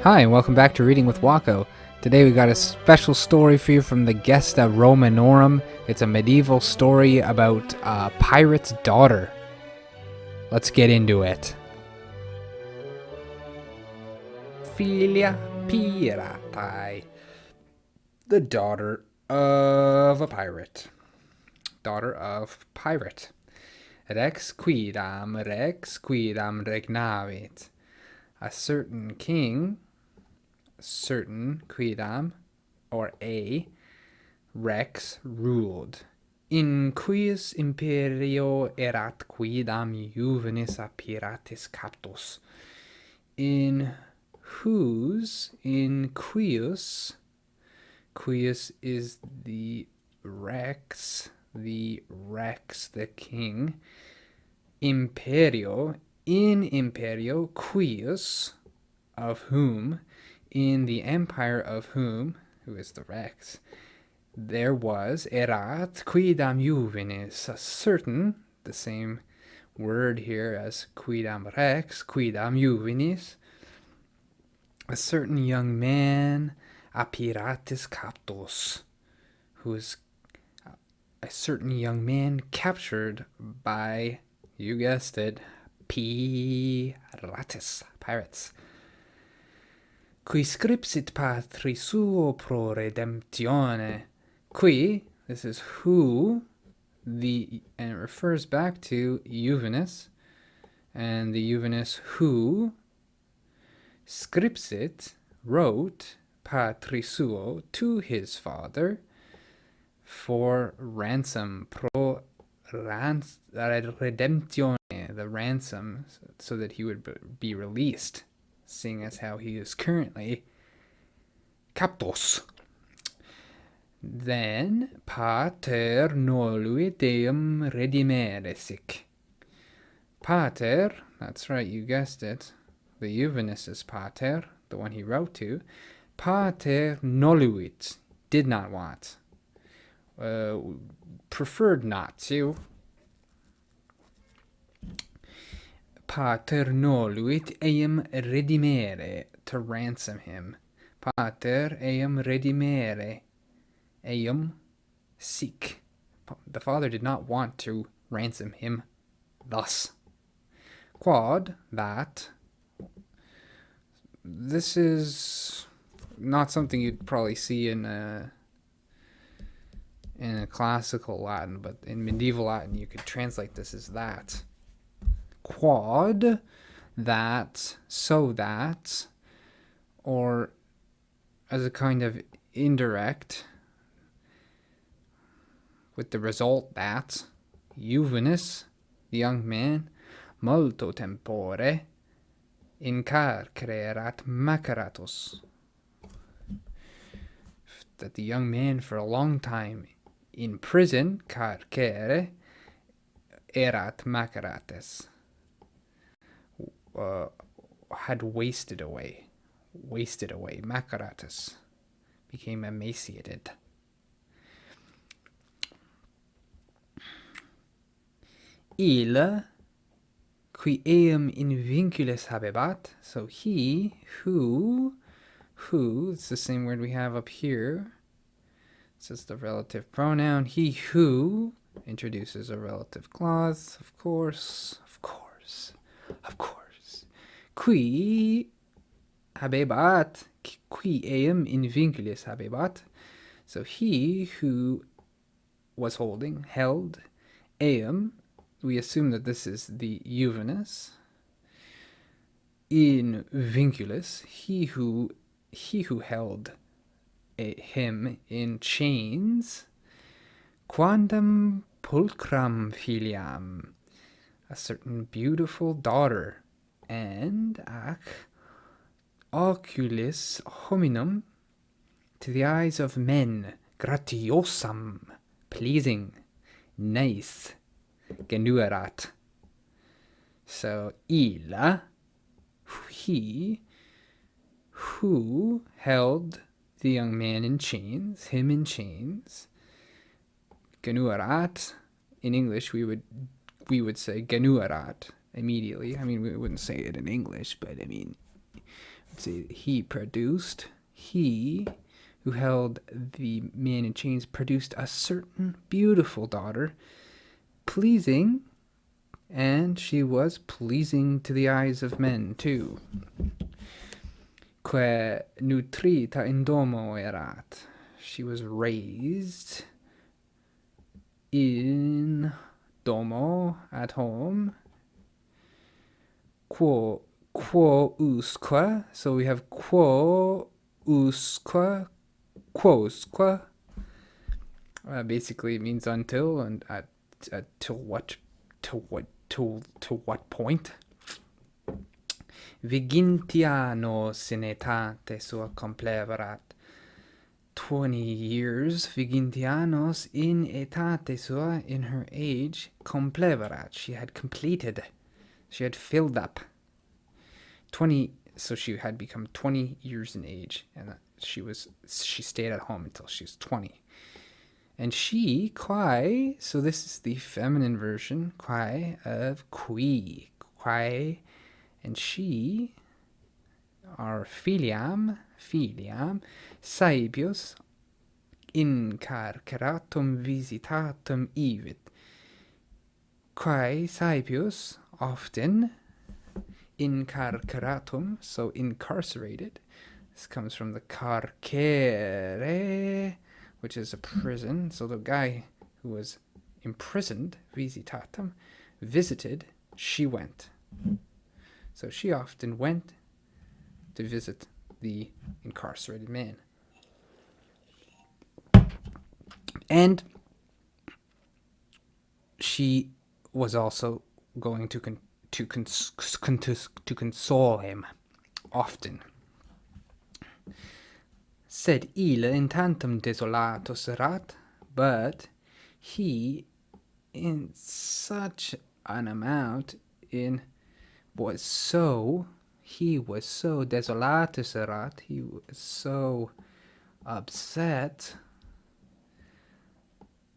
Hi, and welcome back to Reading with Wako. Today we got a special story for you from the Gesta Romanorum. It's a medieval story about a pirate's daughter. Let's get into it. Filia Piratae. The daughter of a pirate. Daughter of pirate. Rex quidam regnavit. A certain king, certain quidam, or a rex ruled, in cuius imperio erat quidam juvenis a piratis captus, in cuius is the king, imperio, in imperio, cuius, of whom, in the empire of whom, who is the rex, there was erat quidam juvenis, a certain, the same word here as quidam rex, quidam juvenis, a certain young man, a piratis captus, who is a certain young man captured by, you guessed it, pirates. Qui scripsit patri suo pro redemptione. Qui, this is who, and it refers back to Juvenis, and the Juvenis who scripsit, wrote, patri suo, to his father, for ransom, pro redemptione, the ransom, so that he would be released, seeing as how he is currently captus. Then pater noluit eum redimere sic. Pater, that's right, you guessed it, the Juvenis is pater, the one he wrote to. Pater noluit, did not want, preferred not to. Pater noluit eum redimere, to ransom him. Pater eum redimere, eum sic. The father did not want to ransom him thus. Quod, that. This is not something you'd probably see in a classical Latin, but in medieval Latin you could translate this as that. Quod, that, so that, or as a kind of indirect, with the result that Juvenis, the young man, multo tempore, in carcerat maceratus, that the young man for a long time in prison, carcere, erat maceratus, had wasted away, maceratus, became emaciated. Il, qui eum in vinculis habebat, so he, who, it's the same word we have up here, it's just the relative pronoun, he who, introduces a relative clause, of course, qui habebat, qui eum in vinculis habebat, so he who was held, eum, we assume that this is the Juvenis, in vinculus, he who held him in chains, quandam pulchram filiam, a certain beautiful daughter, and ac oculis hominum, to the eyes of men, gratiosam, pleasing, nice, genuerat. So il, he, who held the young man in chains, him in chains, genuerat. In English we would say genuerat immediately. I mean, we wouldn't say it in English, but I mean, he produced, he who held the man in chains produced a certain beautiful daughter, pleasing, and she was pleasing to the eyes of men too. Que nutrita in domo erat. She was raised in domo, at home. Quo usque. So we have quo usque, quousque. Basically, it means until, and till what point? Vigintianos in etate sua compleverat. 20 years, vigintianos in etate sua, in her age, compleverat. She had completed. She had filled up. 20, so she had become 20 years in age, and she stayed at home until she was 20. And she, quae, so this is the feminine version, quae of qui, quae, and she, our filiam, saepius, incarceratum visitatum ivit. Quae saepius, often, incarceratum, so incarcerated. This comes from the carcere, which is a prison. So the guy who was imprisoned, visitatum, visited, she went. So she often went to visit the incarcerated man. And she was also going to console him often. Sed ille in tantum desolatus erat, but he, in such an amount, was so desolatus erat, he was so upset,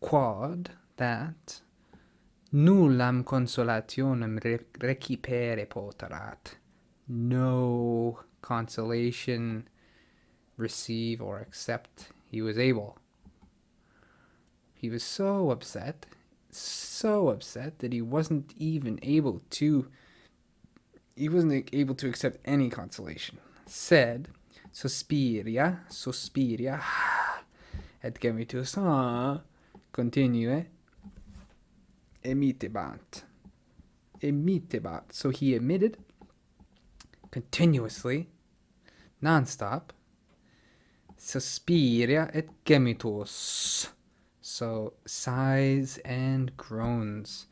quod, that nullam consolationem recipere poterat, no consolation receive or accept he was able. He was so upset that he wasn't able to accept any consolation. Sed suspiria et gemitus continue emittebat. So he emitted continuously, non-stop, suspiria et gemitus. So sighs and groans.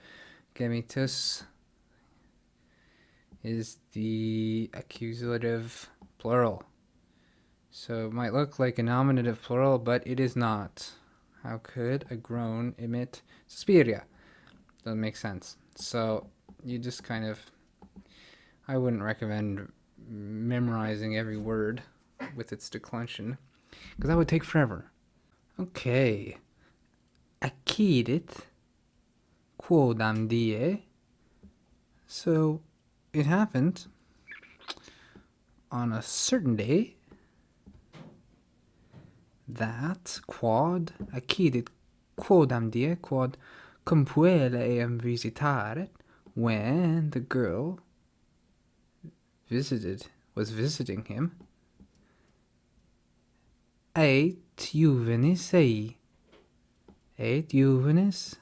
Gemitus is the accusative plural. So it might look like a nominative plural, but it is not. How could a groan emit suspiria? Doesn't make sense. So you just I wouldn't recommend memorizing every word with its declension, because that would take forever. Okay. Accidit quodam die. So it happened on a certain day that quod accidit quodam die, quod cum puella eam visitaret, when the girl was visiting him, et juvenis ei. Et juvenis,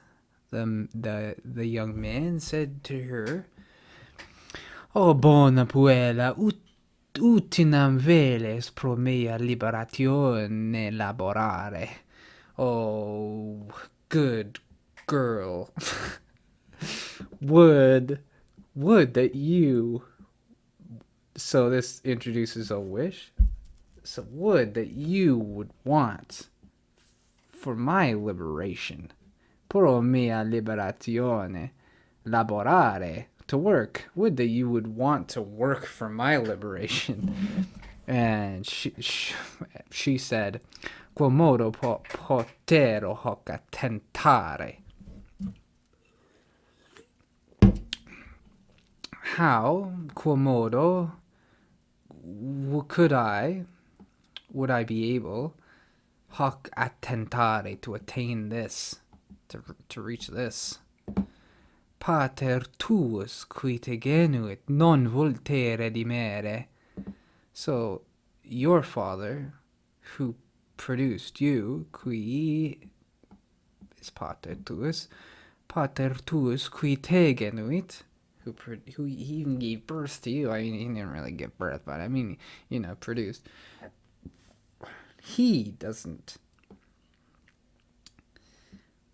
the young man, said to her, O bona puella, utinam veles pro mea liberatione laborare. Oh, good girl, would that you, so this introduces a wish, so would that you would want for my liberation, pro mea liberatione laborare, to work, would that you would want to work for my liberation. And she said, quomodo potero hoc attentare. How, quomodo, would I be able, hoc attentare, to attain this, to reach this? Pater tuus, qui te genuit, non voltere dimere. So, your father, who produced you, qui is pater tuus, qui te genuit, who even gave birth to you. I mean, he didn't really give birth, but I mean, produced. He doesn't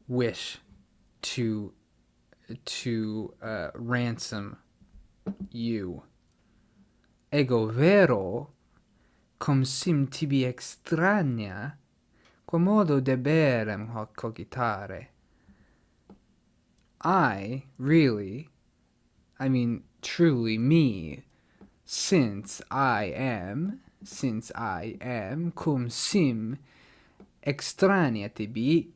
wish to ransom you. Ego vero, cum sim tibi extraña, quomodo deberem hoc cogitare. I, really, I mean, truly me, since I am, cum sim extraña tibi,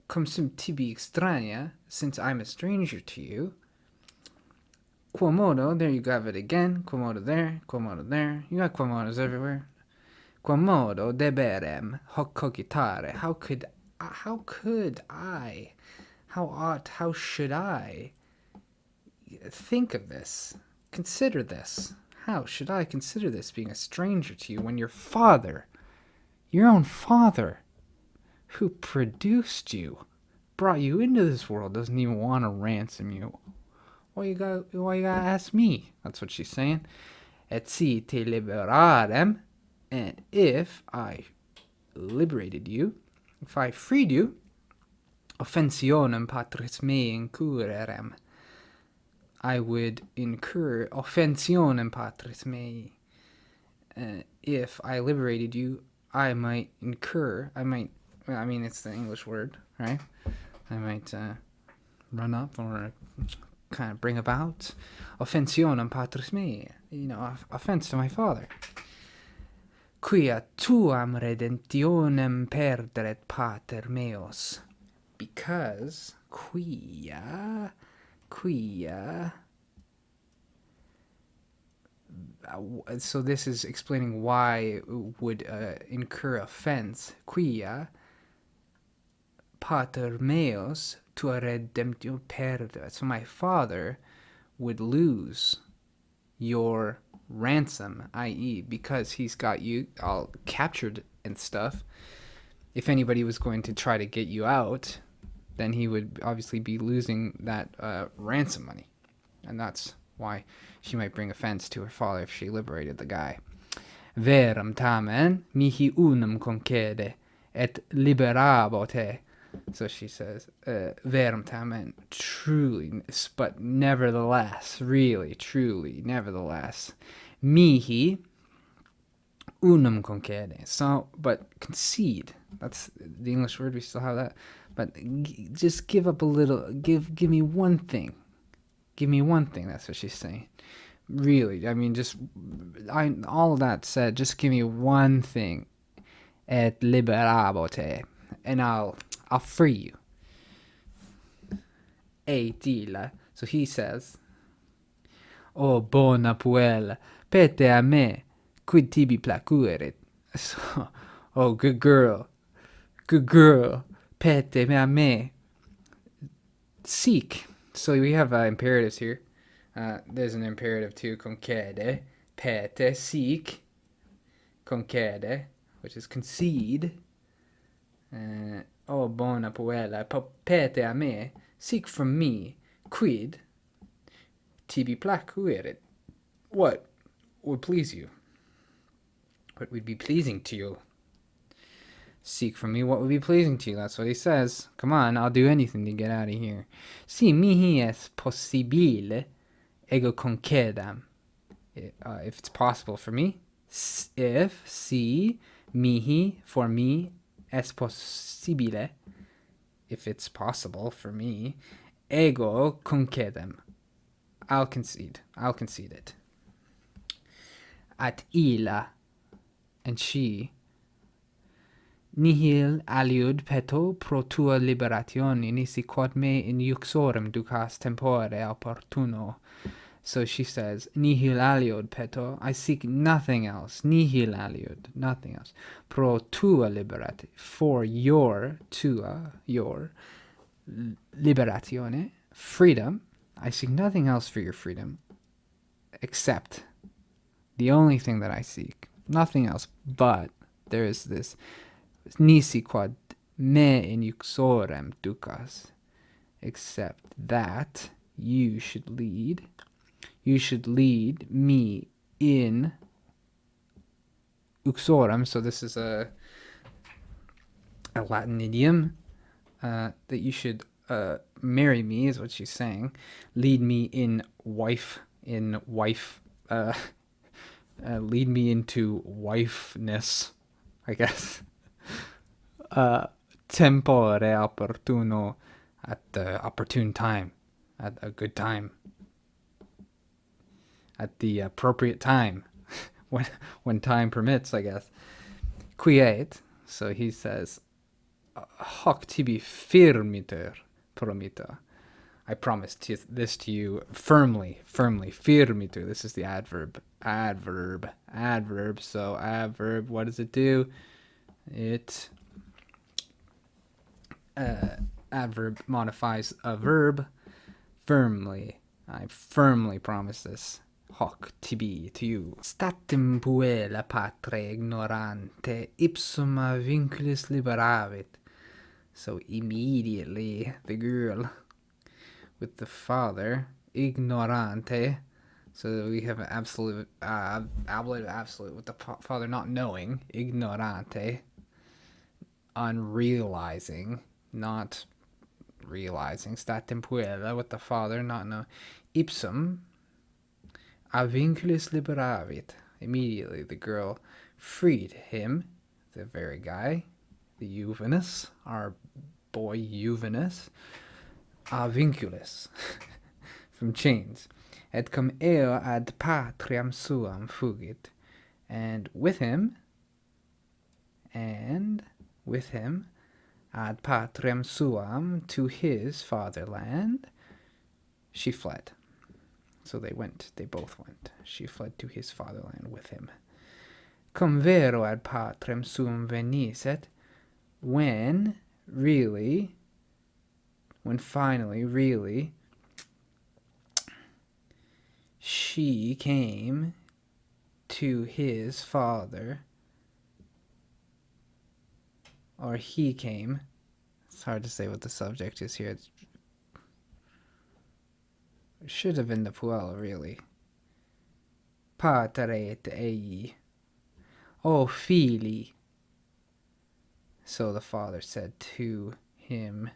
cum sim tibi extraña, since I'm a stranger to you. Quomodo, there you have it again. Quomodo there, quomodo there. You got quomodos everywhere. Quomodo deberem hoc cogitare. How should I think of this? Consider this. How should I consider this, being a stranger to you, when your father, your own father, who produced you, brought you into this world, doesn't even want to ransom you? Why you gotta ask me? That's what she's saying. Et si te liberarem, and if I liberated you, if I freed you, offensionem patris mei incurrerem, I would incur offensionem patris mei. If I liberated you, I might, it's the English word, right? I might run up or kind of bring about offensionem patris mei, offense to my father. Quia tuam redemptionem perderet pater meos. Because quia so this is explaining why it would incur offense. Quia pater meos tua redemptio perderet. So my father would lose your ransom, i.e., because he's got you all captured and stuff. If anybody was going to try to get you out, then he would obviously be losing that ransom money. And that's why she might bring offense to her father if she liberated the guy. Verum tamen mihi unum concede, et liberabo te. So she says, verum tamen, truly, but nevertheless, really, truly, nevertheless, mihi unum concede. So, but concede, that's the English word, we still have that. But just give up a little, give me one thing. Give me one thing, that's what she's saying. Really, I mean, all of that said, just give me one thing. Et liberabo te. And I'll free you. Eitila. So he says, O bona puella, pete a me, quid tibi placuerit. So, oh, good girl, pete a me, seek. So we have imperatives here. There's an imperative too, concede, pete, seek, concede, which is concede. Oh, bona puella, pete a me, seek from me, quid tibi placuerit. What would please you? What would be pleasing to you? Seek from me what would be pleasing to you. That's what he says. Come on, I'll do anything to get out of here. Si mihi es possibile, ego concedam. If it's possible for me. If, si, mihi, for me, es possibile, if it's possible for me, ego concedam. I'll concede it. At illa, and she, nihil aliud peto pro tua liberatione nisi quod me in uxorem ducas tempore opportuno. So she says, nihil aliud peto, I seek nothing else, nihil aliud, nothing else, pro tua liberati, for your liberatione, freedom, I seek nothing else for your freedom, except the only thing that I seek, nothing else, but there is this, nisi quad me in uxorem ducas, except that you should lead me in uxorem. So this is a Latin idiom, that you should marry me, is what she's saying. Lead me in wife, lead me into wifeness, I guess. Tempore opportuno, at the opportune time, at a good time, at the appropriate time, when time permits, I guess. Quiet. So he says, hoc tibi firmiter promita. I promise this to you firmly. Firmiter. This is the adverb. So adverb, what does it do? It adverb modifies a verb. Firmly. I firmly promise this. Hoc tibi, to you. Statim puella patre ignorante, ipsum vinculis liberavit. So immediately the girl with the father, ignorante. So we have an absolute, ablative absolute with the father not knowing, ignorante, unrealizing, not realizing, statim puella with the father not knowing, ipsum a vinculis liberavit. Immediately the girl freed him, the very guy, the Juvenus, our boy Juvenus, a vinculis, from chains. Et cum eo ad patriam suam fugit. And with him, ad patriam suam, to his fatherland, she fled. So they both went. She fled to his fatherland with him. Cum vero ad patrem suum veniset, when finally, she came to his father, or he came. It's hard to say what the subject is here. It should have been the puella, really. Pateret ei. O fili. So the father said to him,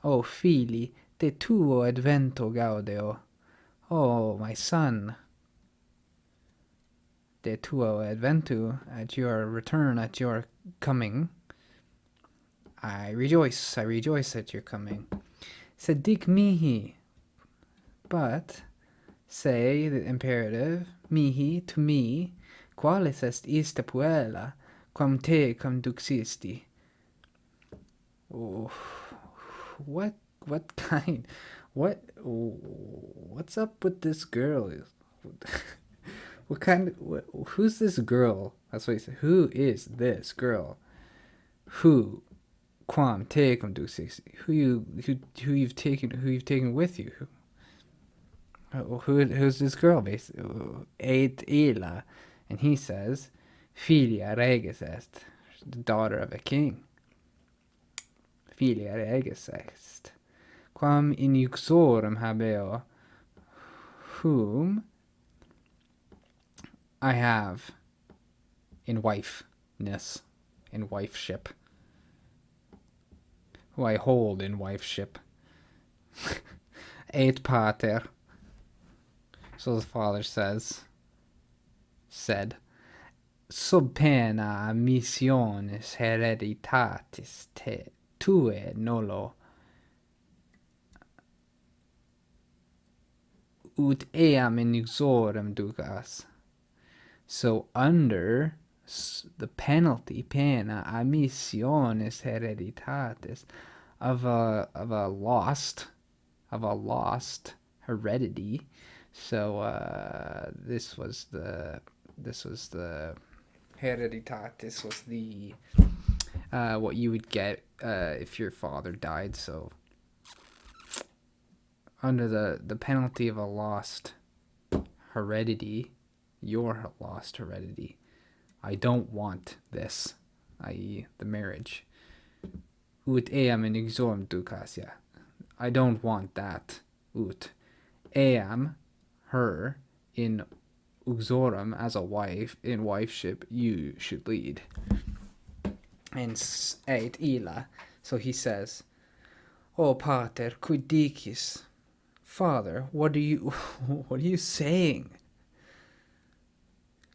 O fili, de tuo advento gaudeo. Oh, my son, de tuo adventu, at your return, at your coming, I rejoice at your coming. Sed dic mihi, but say the imperative, mihi, to me, qualis est ista puella, quam te conduxisti. Oh, what's up with this girl? Who's this girl? That's what he said. Who is this girl? Who, quam te conduxisti? Who you've taken with you? Who's this girl, basically? Et illa, and he says, Filia reges est, the daughter of a king. Filia reges est, quam in uxorem habeo, whom I have in wifeness, in wifeship, who I hold in wifeship. Et pater. So the father said, sub pena missionis hereditatis te tue nolo, ut eam in uxorem ducas. So under the penalty, pena missionis hereditatis, of a lost heredity. So this was the hereditatis was the what you would get if your father died. So under the penalty of a lost heredity, your lost heredity, I don't want this, i.e. the marriage. Ut eam in exorm ducasia. I don't want that. Ut eam, her, in uxorum, as a wife, in wifeship, you should lead. And et illa. So he says, O pater, quid dicis? Father, what are you saying?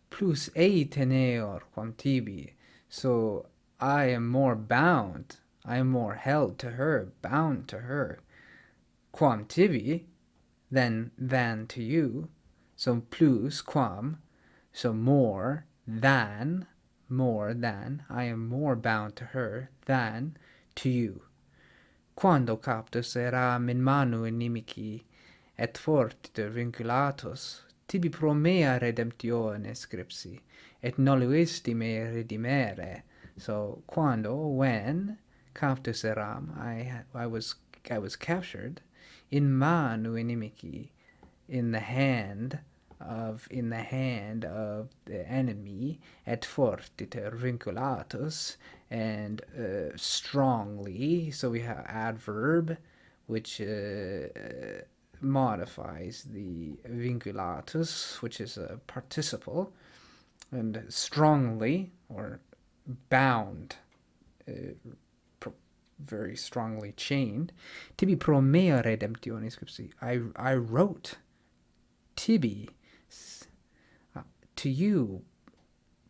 Plus ei teneor quam tibi. So I am more bound, I am more held to her, bound to her, quam tibi, than to you. So plus quam, so more than, I am more bound to her than to you. Quando captus eram in manu inimici et fortiter vinculatus, tibi pro mea redemptione scripsi, et noluisti me redimere. So when captus eram, I was captured in manu inimici, in the hand of the enemy, et fortiter vinculatus, and strongly. So we have adverb, which modifies the vinculatus, which is a participle, and strongly, or bound, very strongly chained. Tibi pro mea redemptione scripsi. I wrote tibi, to you,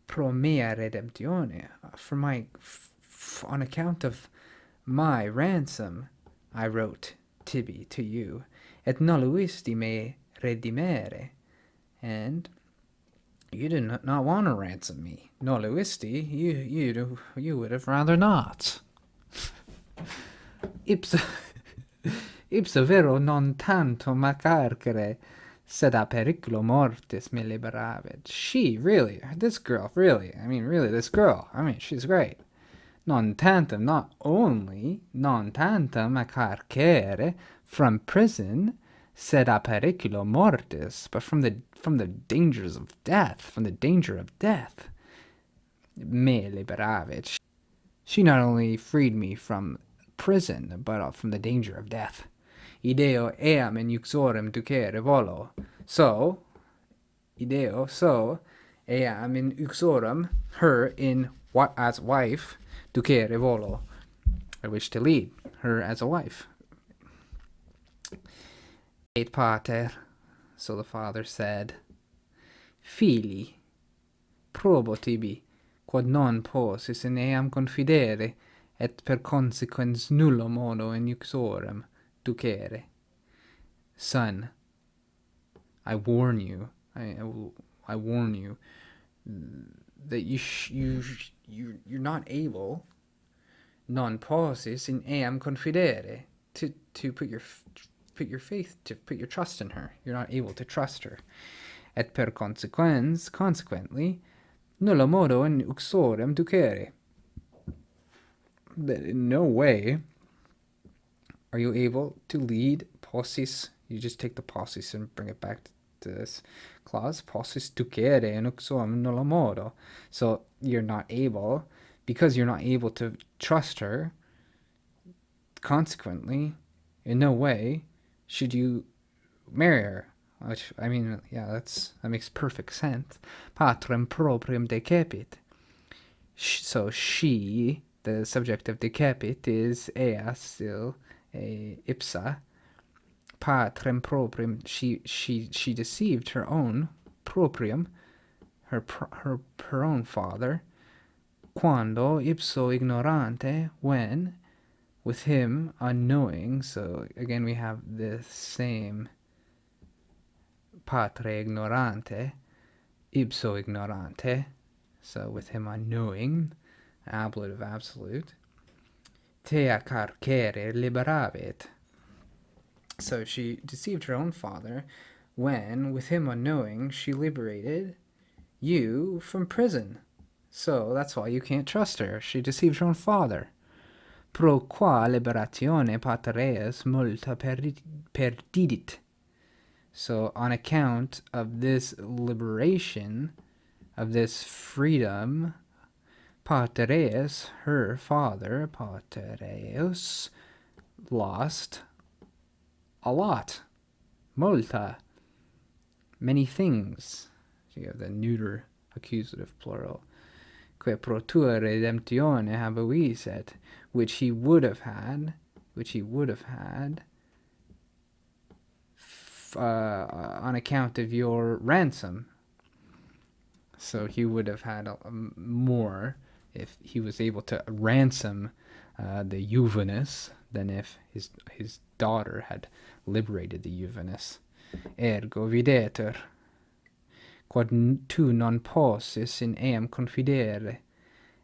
pro mea redemptione, for my on account of my ransom, I wrote tibi to you, et noluisti me redimere, and you did not want to ransom me. Noluisti, you would have rather not. Ipso vero non tanto macarcere, sed a periculo mortis me liberavit. She, really, this girl, she's great. Non tantum, not only, non tantum a carcere, from prison, sed a periculo mortis, but from the dangers of death, me liberavit. She not only freed me from prison, but from the danger of death. Ideo eam in uxorem ducere volo. So, eam in uxorem, her in what as wife, ducere volo. I wish to lead her as a wife. Et pater, so the father said, Fili, probo tibi, quod non possis in eam confidere, et per consequens nullo modo in uxorem ducere. Son, I warn you, I warn you that you're not able, non possis in eam confidere, to put your faith, to put your trust in her. You're not able to trust her. Et per consequently, nullo modo in uxorem ducere. That in no way are you able to lead possis. You just take the possis and bring it back to this clause. Possis ducere in uxorem nullo modo. So you're not able, because you're not able to trust her, consequently, in no way should you marry her. Which, I mean, yeah, that makes perfect sense. Patrem proprium decepit. So she, the subject of decapit, is ea still, ipsa. Patrem proprium, she deceived her own proprium, her own father. Quando ipso ignorante, when, with him unknowing. So again we have the same patre ignorante, ipso ignorante. So with him unknowing, ablative absolute. Tea carcere liberavit. So she deceived her own father when, with him unknowing, she liberated you from prison. So that's why you can't trust her. She deceived her own father. Pro qua liberatione patereas multa perdidit. So on account of this liberation, of this freedom, patereas, her father, patereus, lost a lot. Multa, many things. So you have the neuter accusative plural. Que pro tua redemptione habuiset, which he would have had, on account of your ransom. So he would have had more if he was able to ransom the Juvenus than if his daughter had liberated the Juvenus. Ergo videtur, quod tu non possis in eam confidere,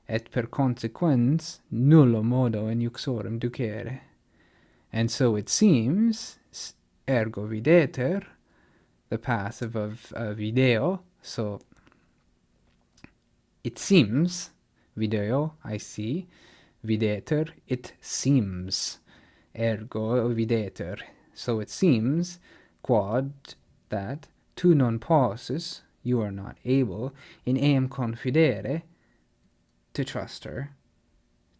et per consequens nullo modo in uxorem ducere. And so it seems, ergo videtur, the passive of video, so it seems, video, I see, videtur, it seems, ergo videtur, so it seems, quod, that, tu non possis, you are not able, in eam confidere, to trust her,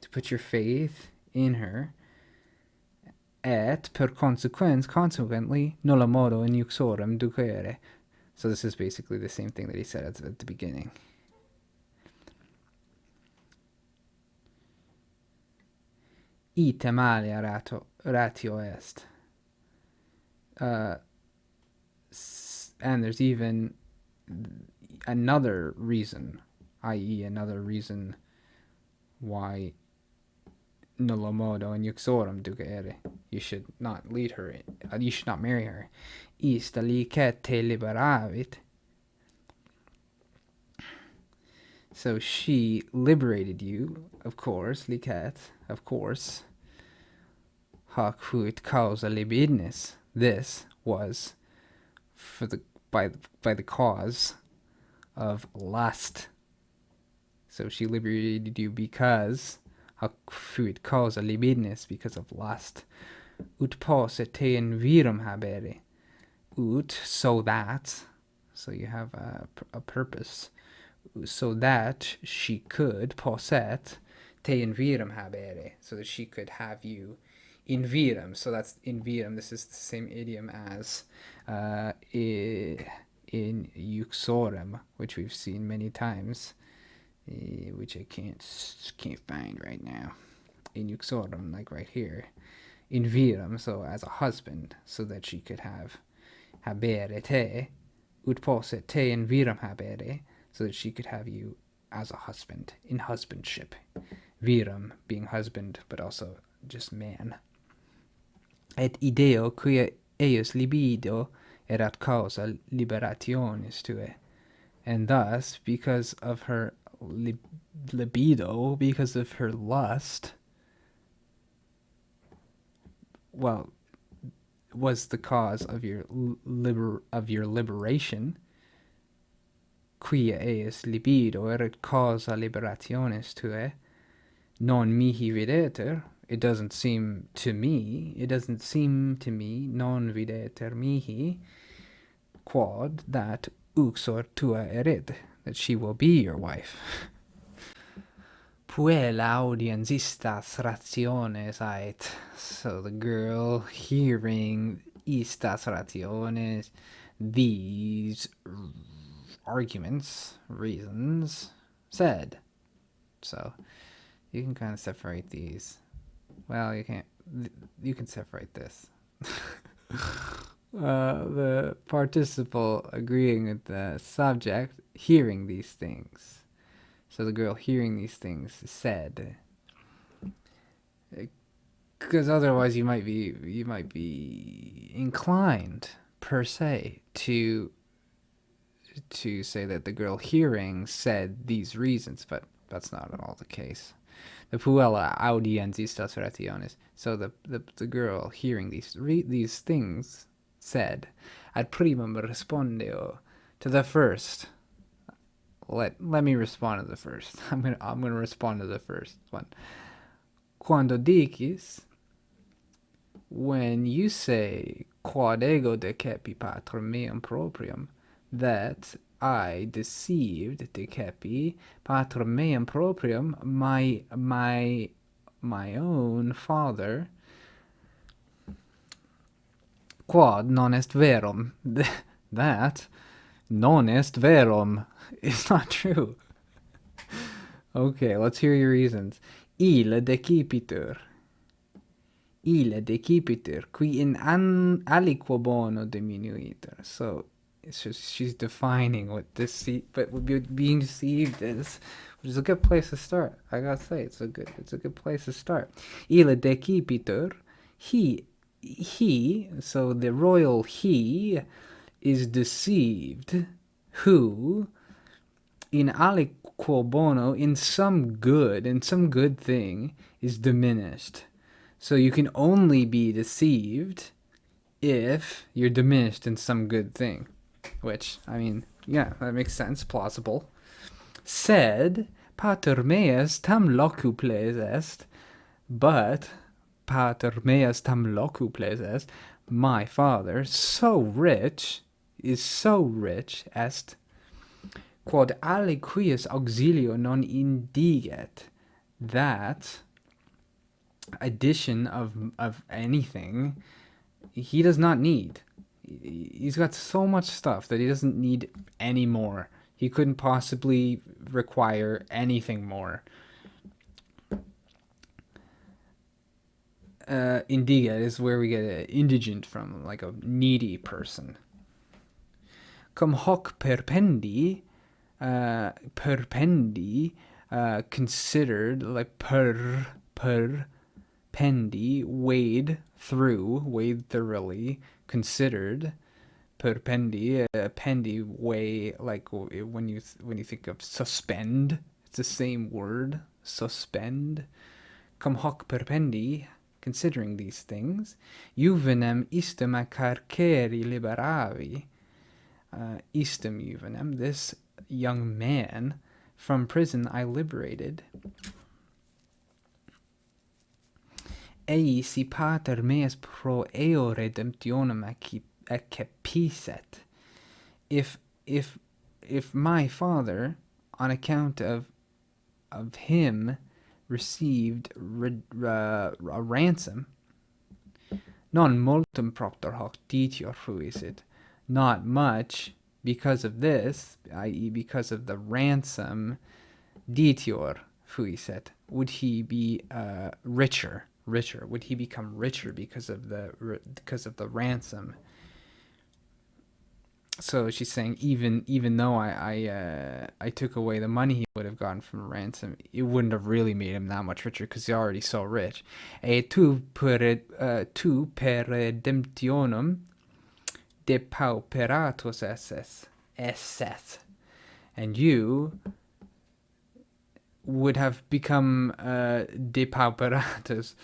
to put your faith in her, et per consequently, nulla modo in uxorem ducere. So this is basically the same thing that he said at the beginning. Ite malia ratio est. And there's even another reason, i.e. another reason why nullo modo in uxorem ducere, you should not lead her, you should not marry her. Ista licet te liberavit. So she liberated you, of course, licet, of course. Hoc fuit causa libidnis. This was by the cause of lust. So she liberated you because hoc fuit causa libidnis, because of lust. Ut posse te in virum habere. Ut, so that, so you have a purpose, so that she could posset te in virum habere, so that she could have you in virum. So that's in virum. This is the same idiom as in uxorem, which we've seen many times, which I can't find right now. In uxorem, like right here, in virum, so as a husband, so that she could have habere te, ut posset te in virum habere, so that she could have you as a husband, in husbandship. Virum being husband, but also just man. Et ideo quia eius libido erat causa liberationis tue. And thus, because of her libido, because of her lust, well, was the cause of your liberation. Quia eius libido erat causa liberationis tue, non mihi videtur. It doesn't seem to me, non videtur mihi, quod that uxor tua erit, that she will be your wife. Puella audiens istas rationes ait. So the girl, hearing istas rationes, these arguments, reasons, said. So you can kind of separate these. Well, you can't. You can separate this. The participle agreeing with the subject, hearing these things. So the girl hearing these things said, because otherwise you might be inclined per se to say that the girl hearing said these reasons, but that's not at all the case. the puella audienzistas rationes. So the girl hearing these things said, ad primum respondeo, to the first. Let me respond to the first. I'm gonna respond to the first one. Quando dicis, when you say quod ego decepi patrum meum proprium, that I deceived decepi patrum meum proprium, my own father, quod non est verum, that non est verum is not true. Okay, let's hear your reasons. Ille decipitur, qui in aliquo bono diminuiter. So it's just, she's defining what deceit, but being deceived is, which is a good place to start. I gotta say, it's a good place to start. Ille decipitur, he, so the royal he is deceived, who in aliquo bono, in some good thing, is diminished. So you can only be deceived if you're diminished in some good thing. Which, I mean, yeah, that makes sense, plausible. Sed, pater meus tam locuples est, but pater meus tam locuples est, my father, is so rich, est, quod aliquis auxilio non indiget, that addition of anything he does not need. He's got so much stuff that he doesn't need any more. He couldn't possibly require anything more. Indiget is where we get indigent from, like a needy person. Cum hoc perpendi, considered, like perpendi, weighed thoroughly, considered. Perpendi, pendi, weigh, like when you think of suspend, it's the same word, suspend. Cum hoc perpendi, considering these things, juvenem istem a carceri liberavi, istem juvenem, this young man, from prison I liberated. Ei si pater meus pro eo redemptionem accepisset. If my father, on account of him, received a ransom, non multum propter hoc ditior fuisit, not much because of this, i.e. because of the ransom, ditior fuiset, would he be richer, would he become richer because of the ransom. So she's saying even though I took away the money he would have gotten from a ransom, it wouldn't have really made him that much richer because he's already so rich. E tu per redemptionem depauperatus esset, and you would have become depauperatus.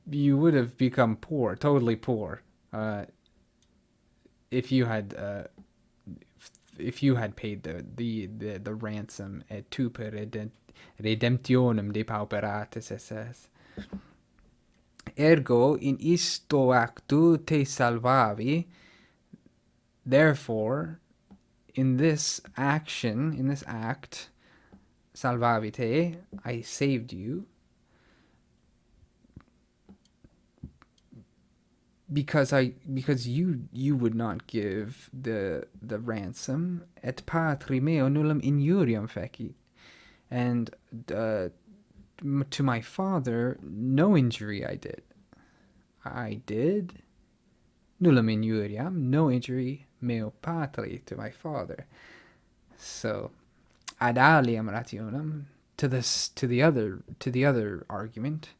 You would have become poor, totally poor, if you had paid the ransom. Et tu per redemptionem depauperatus esses. Ergo in isto actu te salvavi. Therefore, in this act, salvavi te, I saved you, because you would not give the ransom. Et patri meo nullum injuriam feci, and to my father no injury I did. Nullum injuriam, no injury, meo patri, to my father. So ad aliam rationem, to the other argument,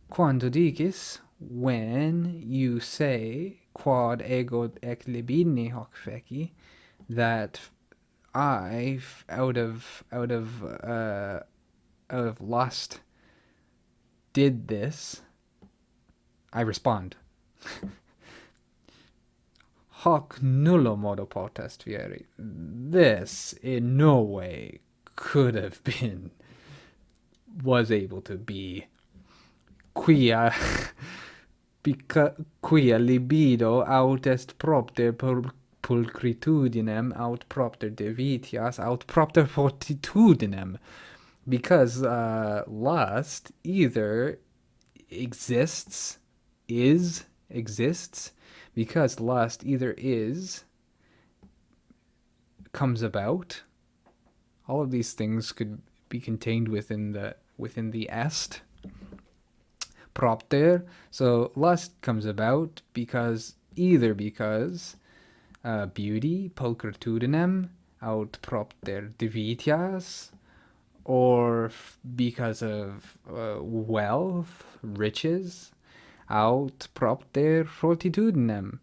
quando dicis, when you say quod ego ec libidine hoc feci, that I out of of lust did this, I respond. Hoc nullo modo potest fieri. This in no way could have been, was able to be, quia libido aut est propter pulcritudinem aut propter devitias aut propter fortitudinem, because lust either exists, because lust either comes about. All of these things could be contained within the est. Propter, so lust comes about either because beauty, pulcritudinem, aut propter divitias, or because of wealth, riches, aut propter fortitudinem,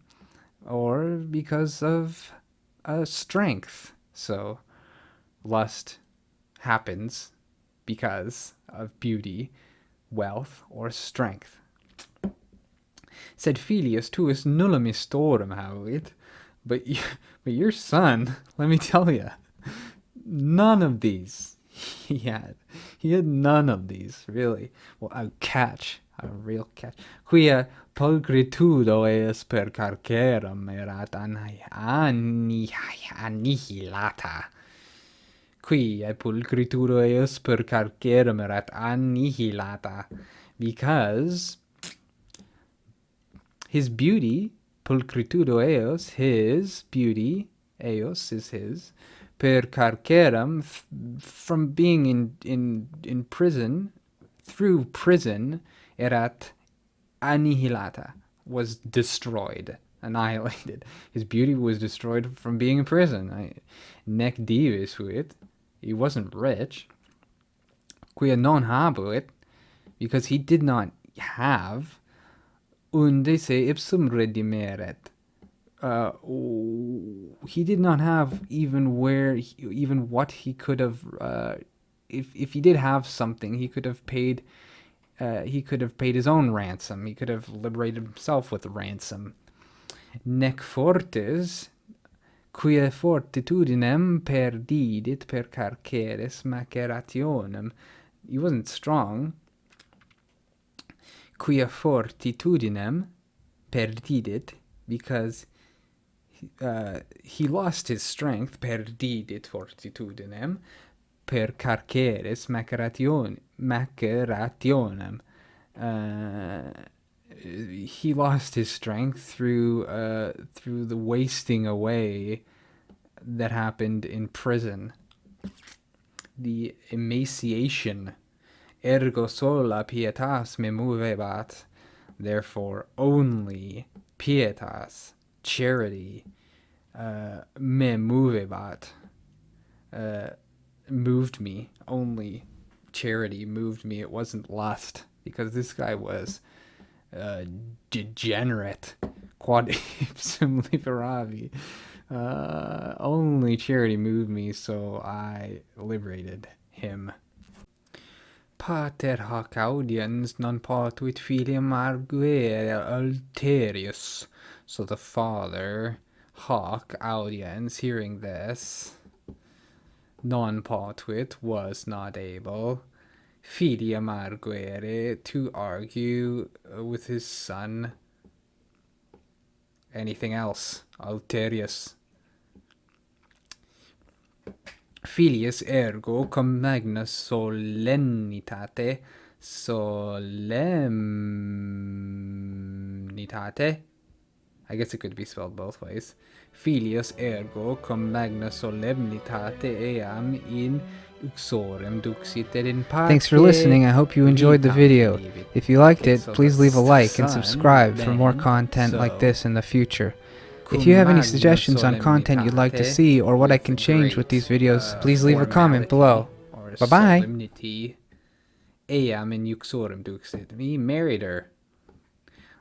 or because of strength. So lust happens because of beauty, wealth, or strength. Sed filius tuus nullum istorum havit, but your son, let me tell you, none of these he had. He had none of these, really. Well, a real catch. Quia pulchritudo eis per carcerem erat annihilata. Quia pulchritudo eis per carcerem erat annihilata. Because his beauty, pulchritudo eos, his beauty, eos is his, per carcerem, from being in prison, through prison, erat annihilata, was destroyed, annihilated. His beauty was destroyed from being in prison. Nec divis fuit, he wasn't rich. Quia non habuit, because he did not have, unde se ipsum redimeret. He did not have even what he could have. If he did have something, he could have paid. He could have paid his own ransom. He could have liberated himself with a ransom. Nec fortis, quia fortitudinem perdidit per carceres macerationem. He wasn't strong. Quia fortitudinem perdidit, because he lost his strength, perdidit fortitudinem, per carceres macerationem. He lost his strength through the wasting away that happened in prison. The emaciation. Ergo sola pietas me movebat. Therefore only pietas, charity, me movebat, moved me. Only charity moved me. It wasn't lust, because this guy was degenerate. Quod ipsum liberavi. Only charity moved me, so I liberated him. Pater hoc audiens non potuit filiam arguere ulterius. So the father, hoc audiens, hearing this, non potuit, was not able, filiam arguere, to argue with his son anything else, ulterius. Filius ergo cum magna solemnitate, I guess it could be spelled both ways. Filius ergo cum magna solemnitate eam in uxorem duxit et in pace. Thanks for listening. I hope you enjoyed the video. If you liked it, please leave a like and subscribe for more content like this in the future. If you have any suggestions on content you'd like to see or what I can change with these videos, please leave a comment below. Bye-bye. Eam in uxorem duxit. He married her.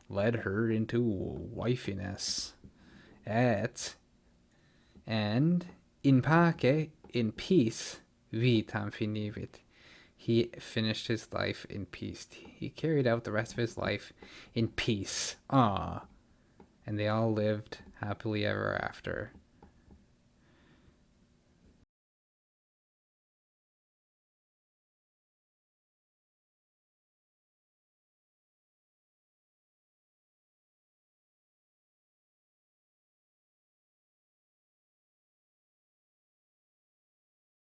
Led her into wifiness. And in pace, in peace, vitam finivit. he finished his life in peace. He carried out the rest of his life in peace. Ah, and they all lived happily ever after.